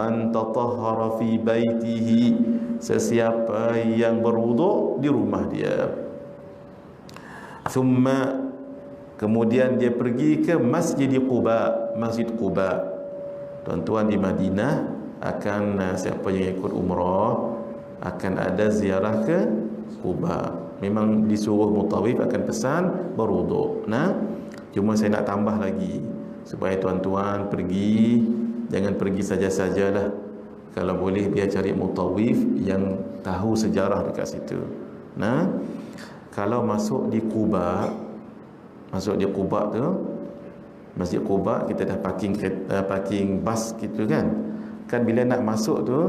man tatahhara fi baitihi, sesiapa yang berwuduk di rumah dia. Thumma, kemudian dia pergi ke Masjid Quba. Masjid Quba, tuan-tuan, di Madinah akan siapa yang ikut umrah akan ada ziarah ke Quba. Memang disuruh mutawif akan pesan berwuduk. Nah, cuma saya nak tambah lagi supaya tuan-tuan pergi, jangan pergi saja-sajalah. Kalau boleh biar cari mutawif yang tahu sejarah dekat situ. Nah, kalau masuk di Quba, masuk di Quba tu, Masjid Quba, kita dah parking bas gitu kan. Kan bila nak masuk tu,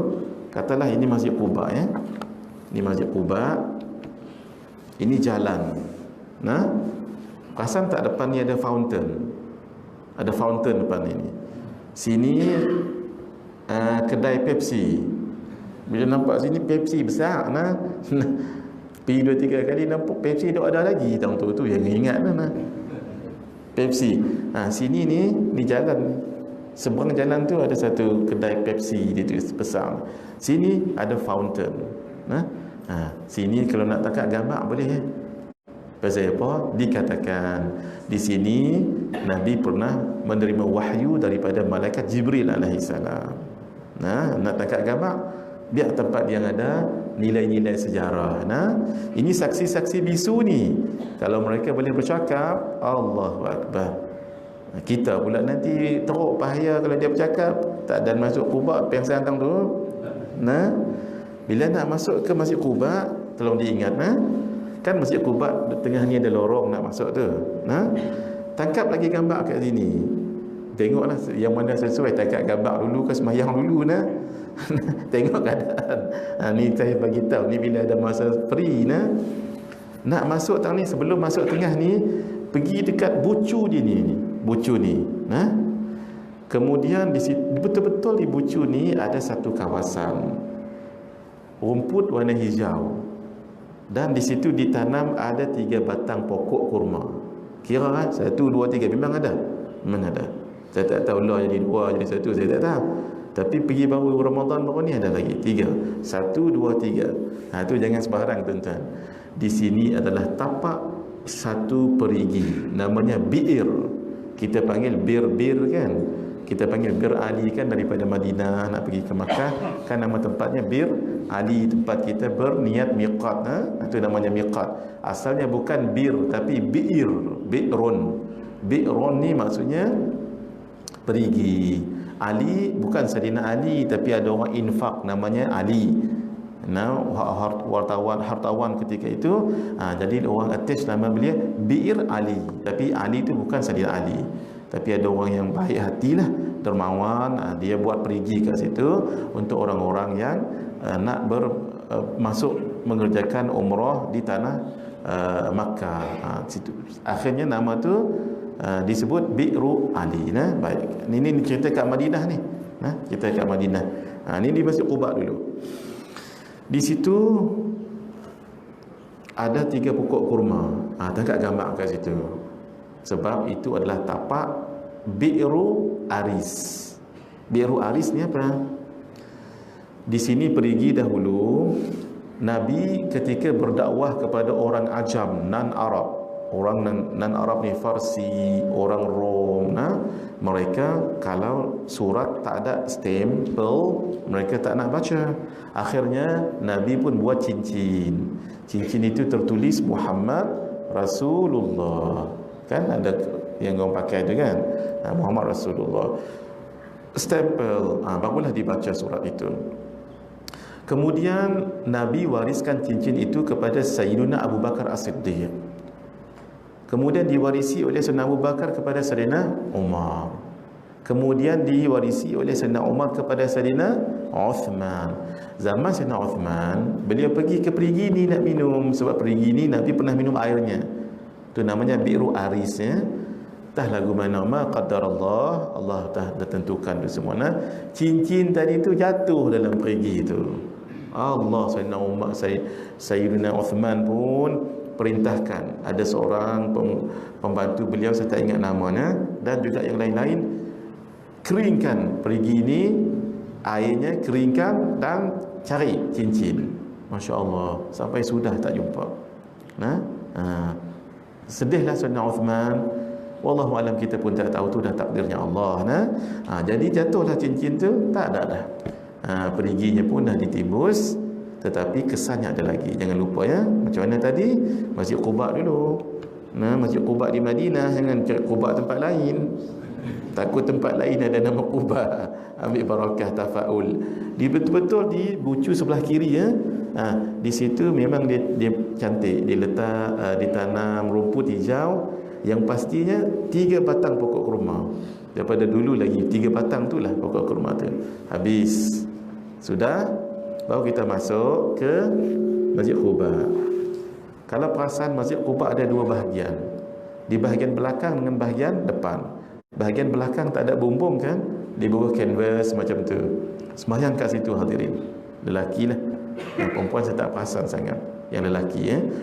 katalah ini Masjid Quba ya. Ini Masjid Quba. Ini jalan. Nah, perasan tak depan ni ada fountain? Ada fountain depan ini. Sini kedai Pepsi. Bila nampak sini Pepsi besar, nah. Pergi 2-3 kali nampak Pepsi dah ada lagi. Tahun tu yang ingat nah. Pepsi. Sini ni jalan ni. Seberang jalan tu ada satu kedai Pepsi dia tu besar. Sini ada fountain. Sini kalau nak tangkap gambar boleh ya. Pasal apa? Dikatakan di sini Nabi pernah menerima wahyu daripada malaikat Jibril alaihissalam. Nak tangkap gambar, biar tempat yang ada nilai-nilai sejarah. Ini saksi-saksi bisu ni. Kalau mereka boleh bercakap, Allahu Akbar. Kita pula nanti teruk bahaya kalau dia bercakap. Tak ada masuk Quba, pengsan tang tu. Bila nak masuk ke Masjid Quba, tolong diingat kan Masjid Quba tengah ni ada lorong nak masuk tu. Tangkap lagi gambar kat sini. Tengoklah yang mana sesuai, tangkap gambar dulu ke sembahyang dulu Tengok keadaan. Ni saya bagi tahu ni bila ada masa free nak masuk tang ni, sebelum masuk tengah ni pergi dekat bucu dia ni. Bucu ni. Kemudian di betul-betul di bucu ni ada satu kawasan rumput warna hijau, dan di situ ditanam ada 3 batang pokok kurma. Kira 1, 2, 3 memang ada. Saya tak tahu lah jadi 2 jadi 1, saya tak tahu. Tapi pergi baru Ramadan baru ni ada lagi 3. 1, 2, 3. Itu jangan sembarang tuan-tuan. Di sini adalah tapak satu perigi, namanya bi'ir. Kita panggil bir kan. Kita panggil Bir Ali kan, daripada Madinah nak pergi ke Makkah kan nama tempatnya Bir Ali. Tempat kita berniat miqat, itu namanya miqat. Asalnya bukan bir tapi bi'ir, bi'run ni maksudnya perigi. Ali bukan Sayyidina Ali, tapi ada orang infak namanya Ali. Hartawan ketika itu, jadi orang attach nama beliau Bir Ali, tapi Ali itu bukan Sayyidina Ali. Tapi ada orang yang baik hatilah, dermawan, dia buat perigi kat situ untuk orang-orang yang nak masuk mengerjakan umrah di tanah Makkah. Situ akhirnya nama tu disebut Bi'ru Ali. Baik. Ini cerita kat Madinah ni. Cerita kat Madinah. Ini di Masjid Quba dulu. Di situ ada 3 pokok kurma. Tangkap gambar kat situ. Sebab itu adalah tapak Bi'ru Aris. Bi'ru Aris ni apa? Di sini perigi dahulu Nabi ketika berdakwah kepada orang ajam, non-Arab. Orang non-Arab ni Farsi, orang Rom. Mereka kalau surat tak ada stempel, mereka tak nak baca. Akhirnya Nabi pun buat cincin. Cincin itu tertulis Muhammad Rasulullah. Kan ada yang orang pakai tu kan, Muhammad Rasulullah, stempel. Barulah dibaca surat itu. Kemudian Nabi wariskan cincin itu kepada Sayyidina Abu Bakar As-Siddiq. Kemudian diwarisi oleh Sayyidina Abu Bakar kepada Sayyidina Umar. Kemudian diwarisi oleh Sayyidina Umar kepada Sayyidina Uthman. Zaman Sayyidina Uthman, beliau pergi ke perigi ni nak minum. Sebab perigi ni Nabi pernah minum airnya. Itu namanya Bi'ru Aris ya. Tah lagu mana qadarallah, Allah dah tentukan tu semua. Cincin tadi tu jatuh dalam perigi tu. Allah, Sayyidina Umar, Sayyidina Uthman pun perintahkan ada seorang pembantu beliau, saya tak ingat namanya, dan juga yang lain-lain, keringkan perigi ini Airnya keringkan dan cari cincin. Masya Allah, sampai sudah tak jumpa. Nah, sedihlah Sayyidina Uthman. Wallahu alam, kita pun tak tahu, tu dah takdirnya Allah. Nah, jadi jatuhlah cincin tu, tak ada dah. Periginya pun dah ditibus, tetapi kesannya ada lagi. Jangan lupa ya, macam mana tadi Masjid Quba dulu. Nah, Masjid Quba di Madinah, jangan cari Quba tempat lain. Takut tempat lain ada nama Quba, ambil barakah tafaul. Di betul-betul di bucu sebelah kiri ya. Di situ memang dia cantik. Dia letak ditanam rumput hijau yang pastinya 3 batang pokok kurma. Daripada dulu lagi 3 batang tu lah pokok kurma tu. Habis sudah, baru kita masuk ke Masjid Quba. Kalau perasan Masjid Quba ada 2 bahagian. Di bahagian belakang dengan bahagian depan. Bahagian belakang tak ada bumbung kan, di bawah kanvas macam tu. Sembahyang kat situ hadirin. Lelaki lah. Yang perempuan saya tak perasan sangat. Yang lelaki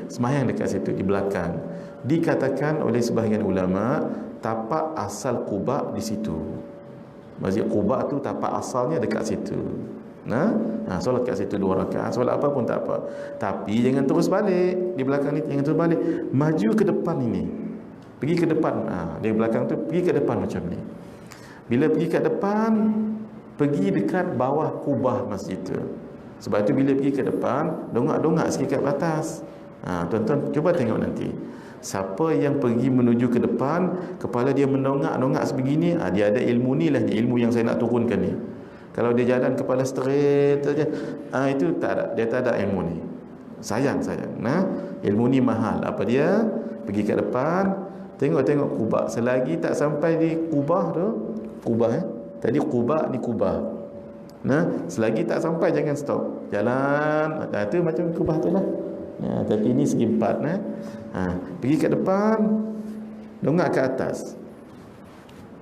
sembahyang dekat situ di belakang. Dikatakan oleh sebahagian ulama, tapak asal Quba di situ. Masjid Quba tu tapak asalnya dekat situ. Solat kat situ 2 rakaat, solat apa pun tak apa. Tapi jangan terus balik. Di belakang ni jangan terus balik. Maju ke depan ini. Pergi ke depan. Di belakang tu pergi ke depan macam ni. Bila pergi ke depan, pergi dekat bawah kubah masjid tu. Sebab tu bila pergi ke depan, dongak-dongak sikit kat atas. Tuan-tuan cuba tengok nanti. Siapa yang pergi menuju ke depan, kepala dia mendongak-dongak sebegini, dia ada ilmu ni lah, ilmu yang saya nak turunkan ni. Kalau dia jalan kepala straight saja, itu tak ada, dia tak ada ilmu ni. Sayang. Ilmu ni mahal. Apa dia? Pergi ke depan, tengok kubah. Selagi tak sampai di kubah tu, kubah tadi kubah ni kubah. Selagi tak sampai jangan stop. Jalan, tu macam kubah tu lah. Tapi ini segi 4 pergi ke depan, dongak ke atas.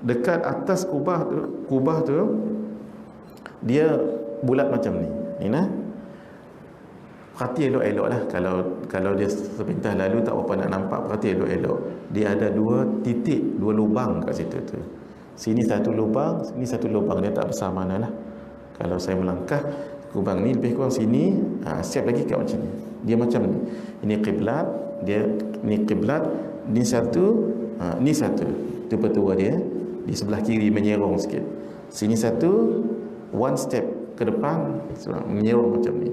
Dekat atas kubah tu dia bulat macam ni. Perhati elok-elok lah. Kalau dia sepintas lalu tak apa nak nampak, perhati elok-elok. Dia ada 2 titik, 2 lubang kat situ tu. Sini 1 lubang, sini 1 lubang. Dia tak besar mana lah. Kalau saya melangkah lubang ni lebih kurang sini, siap lagi kat macam ni. Dia macam ni. Ini kiblat, ni kiblat, ni satu, ni satu. Tu petua dia. Di sebelah kiri menyerong sikit. Sini 1, 1 step ke depan, menyerong macam ni.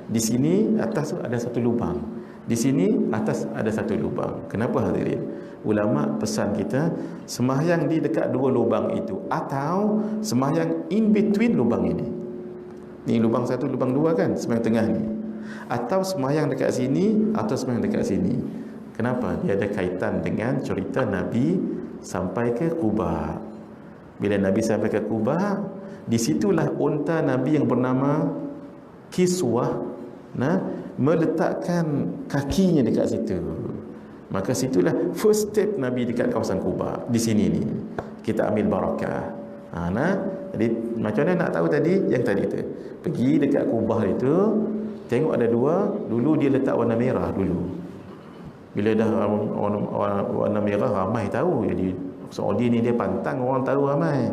Di sini atas tu ada 1 lubang. Di sini atas ada 1 lubang. Kenapa hadirin? Ulama pesan kita sembahyang di dekat 2 lubang itu, atau sembahyang in between lubang ini. Ni lubang 1, lubang 2 kan, sembahyang tengah ni. Atau sembahyang dekat sini, atau sembahyang dekat sini. Kenapa? Dia ada kaitan dengan cerita Nabi sampai ke Quba. Bila Nabi sampai ke Quba, di situlah unta Nabi yang bernama Kiswah meletakkan kakinya dekat situ. Maka situlah first step Nabi dekat kawasan Quba. Di sini ni kita ambil barakah. Jadi macam mana nak tahu tadi? Yang tadi tu, pergi dekat Quba itu, tengok ada 2. Dulu dia letak warna merah dulu. Bila dah warna merah, ramai tahu. Jadi Saudi ni dia pantang, orang tahu ramai.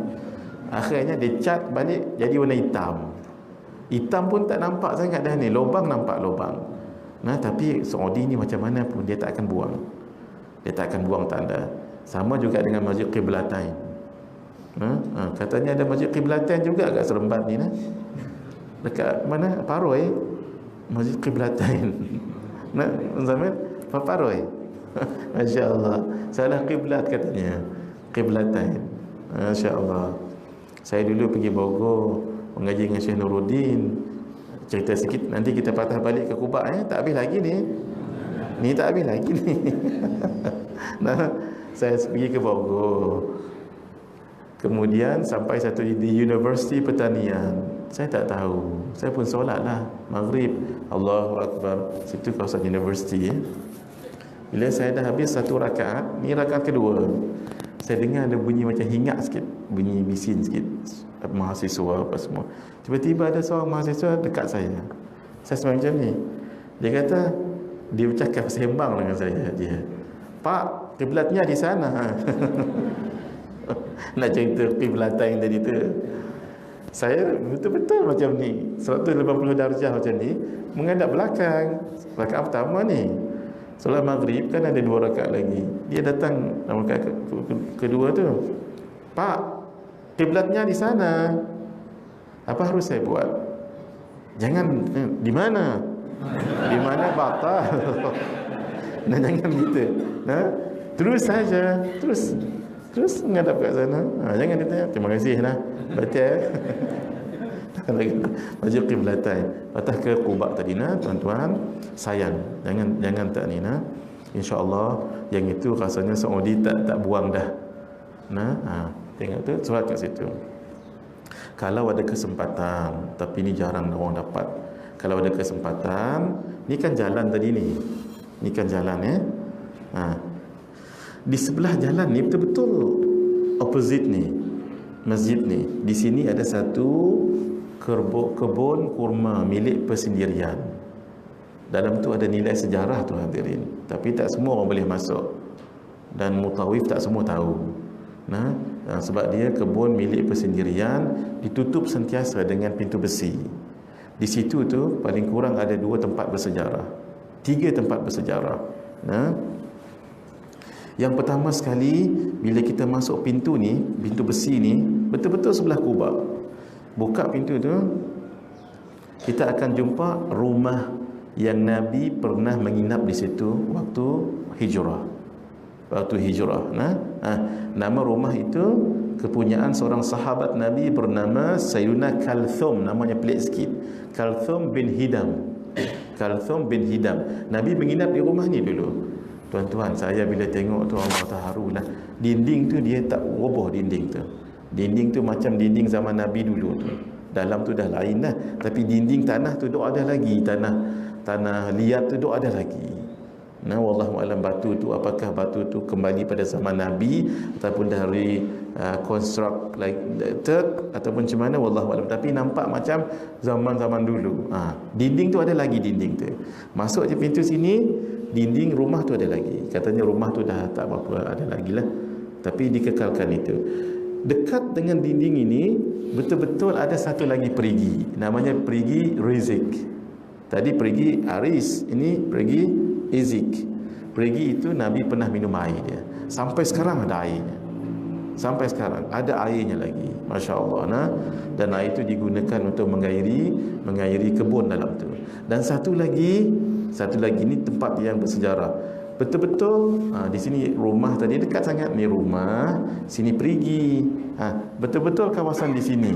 Akhirnya dia cat balik jadi warna hitam. Hitam pun tak nampak sangat dah ni. Lubang nampak lubang. Tapi Saudi ni macam mana pun dia tak akan buang. Dia tak akan buang tanda. Sama juga dengan Masjid Qiblatain. Katanya ada Masjid Qiblatain juga kat Seremban ni. Dekat mana? Paroi. Masjid Qiblatain. Zaman Paroi. Masya Allah. Salah Qiblat katanya. Qiblatain. Masya Allah. Saya dulu pergi Bogor mengaji dengan Syekh Nuruddin. Cerita sikit, nanti kita patah balik ke Quba. Tak habis lagi ni. Ni tak habis lagi ni. Saya pergi ke Bogor. Kemudian sampai satu di Universiti Pertanian. Saya tak tahu. Saya pun solat lah Maghrib. Allahu Akbar. Situ kawasan universiti. Bila saya dah habis 1 rakaat, ni rakaat kedua, saya dengar ada bunyi macam hingat sikit, bunyi bising sikit, mahasiswa apa semua. Tiba-tiba ada seorang mahasiswa dekat saya. Saya sembang macam ni. Dia kata, dia bercakap sembang dengan saya. Dia, Pak, kiblatnya di sana. Nak cerita kiblatan tadi tu. Saya betul-betul macam ni, 180 darjah macam ni, menghadap belakang. Rakaat pertama ni, solat maghrib kan ada 2 rakaat lagi. Dia datang rakaat kedua tu, Pak, kiblatnya di sana. Apa harus saya buat? Jangan di mana? Di mana batal. Nah, jangan gitu. Nah, terus saja, terus menghadap kat sana. Jangan ditanya, terima kasih lah, baca. Maju kiblatan. Patah ke Quba tadi nah, tuan-tuan, sayang. Jangan tak ni nah. Insya-Allah yang itu rasanya Saudi tak buang dah. Nah, tengok tu surat kat situ. Kalau ada kesempatan, tapi ni jarang orang dapat. Kalau ada kesempatan, ni kan jalan tadi ni. Ni kan jalan di sebelah jalan ni betul-betul opposite ni, masjid ni. Di sini ada satu kebun kurma milik persendirian. Dalam tu ada nilai sejarah tu hadirin. Tapi tak semua orang boleh masuk. Dan mutawif tak semua tahu. Sebab dia kebun milik persendirian, ditutup sentiasa dengan pintu besi. Di situ tu paling kurang ada 2 tempat bersejarah, 3 tempat bersejarah. Yang pertama sekali, bila kita masuk pintu ni, pintu besi ni, betul-betul sebelah Quba. Buka pintu tu, kita akan jumpa rumah yang Nabi pernah menginap di situ waktu hijrah. Nama rumah itu kepunyaan seorang sahabat Nabi bernama Sayyidina Kalthum. Namanya pelik sikit, Kalthum bin Hidam. Nabi menginap di rumah ni dulu. Tuan-tuan, saya bila tengok tu Allah terharu lah. Dinding tu dia tak roboh. Dinding tu macam dinding zaman Nabi dulu tu. Dalam tu dah lain dah, tapi dinding tanah tu duk ada lagi. Tanah liat tu duk ada lagi. Wallahu alam batu tu, apakah batu tu kembali pada zaman Nabi ataupun dari construct like third ataupun macam mana, wallahu alam. Tapi nampak macam zaman-zaman dulu. Dinding tu ada lagi, dinding tu. Masuk je pintu sini, dinding rumah tu ada lagi. Katanya rumah tu dah tak apa-apa ada lagi lah, tapi dikekalkan itu. Dekat dengan dinding ini betul-betul ada satu lagi perigi. Namanya perigi Rizik. Tadi perigi Aris, ini perigi Izik. Perigi itu Nabi pernah minum air dia. Sampai sekarang ada airnya. Sampai sekarang ada airnya lagi. Masya Allah. Dan air itu digunakan untuk mengairi kebun dalam tu. Dan satu lagi ni tempat yang bersejarah. Betul-betul di sini rumah tadi dekat sangat ni rumah, sini perigi. Betul-betul kawasan di sini.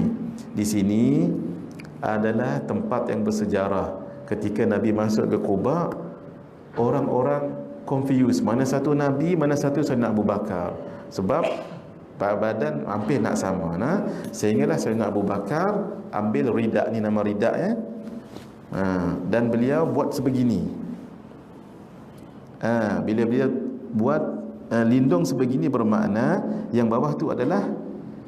Di sini adalah tempat yang bersejarah. Ketika Nabi masuk ke Quba, orang-orang confused, mana satu Nabi, mana satu Sayyidina Abu Bakar. Sebab badan hampir nak sama. Sehinggalah Sayyidina Abu Bakar ambil ridak ni, nama ridak ya. Dan beliau buat sebegini. Bila beliau buat lindung sebegini, bermakna yang bawah tu adalah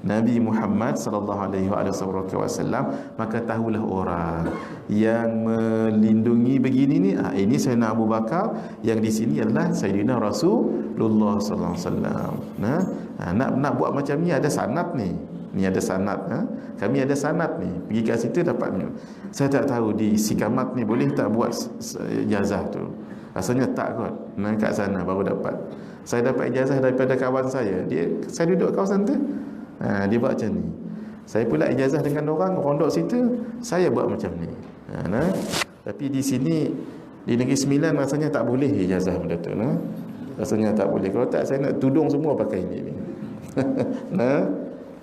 Nabi Muhammad sallallahu alaihi wasallam. Maka tahulah orang yang melindungi begini ni, ini Sayyidina Abu Bakar, yang di sini adalah Sayyidina Rasulullah sallallahu alaihi wasallam. Nak buat macam ni ada sanad ni. Ni ada sanad. Kami ada sanad ni. Pergi kat situ dapatnya. Saya tak tahu di Sikamat ni boleh tak buat ijazah tu. Rasanya tak kot. Kat sana baru dapat. Saya dapat ijazah daripada kawan saya. Saya duduk kawasan tu. Dia buat macam ni. Saya pula ijazah dengan orang duduk situ, saya buat macam ni. Tapi di sini, di Negeri Sembilan rasanya tak boleh ijazah benda tu. Rasanya tak boleh. Kalau tak, saya nak tudung semua pakai ini.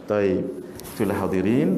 Taib. Itulah hadirin.